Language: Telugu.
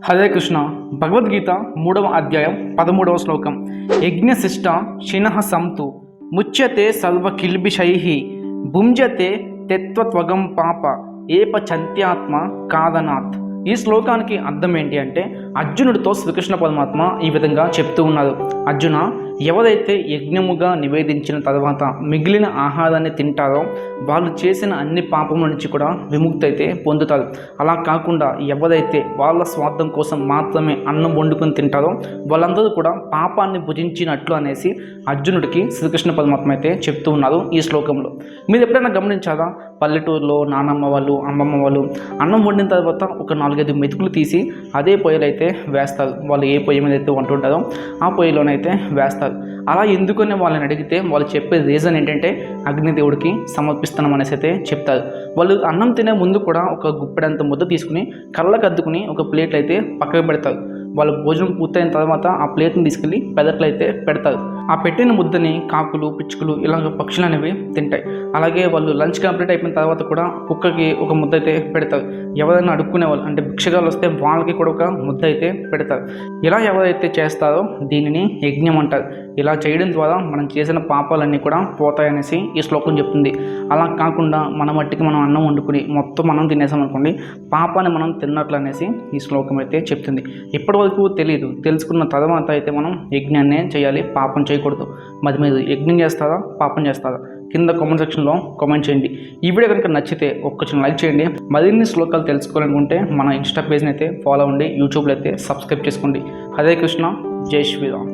హరే కృష్ణ. భగవద్గీత 3వ అధ్యాయం 13వ శ్లోకం. యజ్ఞశిష్ట శినః సంతు ముచ్యతే సర్వకిల్బిషైః భుంజతే తెత్వత్వగం పాప ఏపచంత్యాత్మ కాదనాత్. ఈ శ్లోకానికి అర్థం ఏంటి అంటే, అర్జునుడితో శ్రీకృష్ణ పరమాత్మ ఈ విధంగా చెప్తూ ఉన్నారు. అర్జున, ఎవరైతే యజ్ఞముగా నివేదించిన తర్వాత మిగిలిన ఆహారాన్ని తింటారో వాళ్ళు చేసిన అన్ని పాపముల నుంచి కూడా విముక్తి అయితే పొందుతారు. అలా కాకుండా ఎవరైతే వాళ్ళ స్వార్థం కోసం మాత్రమే అన్నం వండుకొని తింటారో వాళ్ళందరూ కూడా పాపాన్ని భుజించినట్లు అనేసి అర్జునుడికి శ్రీకృష్ణ పరమాత్మ అయితే చెప్తూ ఉన్నారు ఈ శ్లోకంలో. మీరు ఎప్పుడైనా గమనించారా? పల్లెటూరులో నానమ్మ వాళ్ళు, అమ్మమ్మ వాళ్ళు అన్నం వండిన తర్వాత ఒక 4-5 మెతుకులు తీసి అదే పొయ్యిలో అయితే వేస్తారు. వాళ్ళు ఏ పొయ్యి మీద అయితే వంటుంటారో ఆ పొయ్యిలోనైతే వేస్తారు. అలా ఎందుకని వాళ్ళని అడిగితే వాళ్ళు చెప్పే రీజన్ ఏంటంటే, అగ్నిదేవుడికి సమర్పిస్తున్నాం అనేసి అయితే చెప్తారు. వాళ్ళు అన్నం తినే ముందు కూడా ఒక గుప్పెడంత ముద్ద తీసుకుని కళ్ళకు అద్దుకుని ఒక ప్లేట్లు అయితే పక్కకు పెడతారు. వాళ్ళు భోజనం పూర్తయిన తర్వాత ఆ ప్లేట్ని తీసుకెళ్ళి పెదట్లు అయితే పెడతారు. ఆ పెట్టిన ముద్దని కాకులు, పిచ్చుకలు ఇలాగ పక్షులు అనేవి తింటాయి. అలాగే వాళ్ళు లంచ్ కంప్లీట్ అయిపోయిన తర్వాత కూడా కుక్కకి ఒక ముద్ద అయితే పెడతారు. ఎవరైనా అడుక్కునే వాళ్ళు అంటే భిక్షగాలు వస్తే వాళ్ళకి కూడా ఒక ముద్ద అయితే పెడతారు. ఇలా ఎవరైతే చేస్తారో దీనిని యజ్ఞం అంటారు. ఇలా చేయడం ద్వారా మనం చేసిన పాపాలన్నీ కూడా పోతాయనేసి ఈ శ్లోకం చెప్తుంది. అలా కాకుండా మన మట్టికి మనం అన్నం వండుకుని మొత్తం మనం తినేసామనుకోండి, పాపాన్ని మనం తిన్నట్లు అనేసి ఈ శ్లోకం అయితే చెప్తుంది. ఇప్పటి వరకు తెలియదు, తెలుసుకున్న తర్వాత అయితే మనం యజ్ఞాన్నే చేయాలి, పాపం చేయకూడదు. మరి మీరు యజ్ఞం చేస్తారా, పాపం చేస్తారా? కింద కామెంట్ సెక్షన్లో కామెంట్ చేయండి. ఈ వీడియో కనుక నచ్చితే ఒక్క లైక్ చేయండి. మరిన్ని శ్లోకాలు తెలుసుకోవాలనుకుంటే మన ఇన్స్టా పేజ్ని అయితే ఫాలో అవ్వండి, యూట్యూబ్లో అయితే సబ్స్క్రైబ్ చేసుకోండి. హరే కృష్ణ, జై శ్రీరామ్.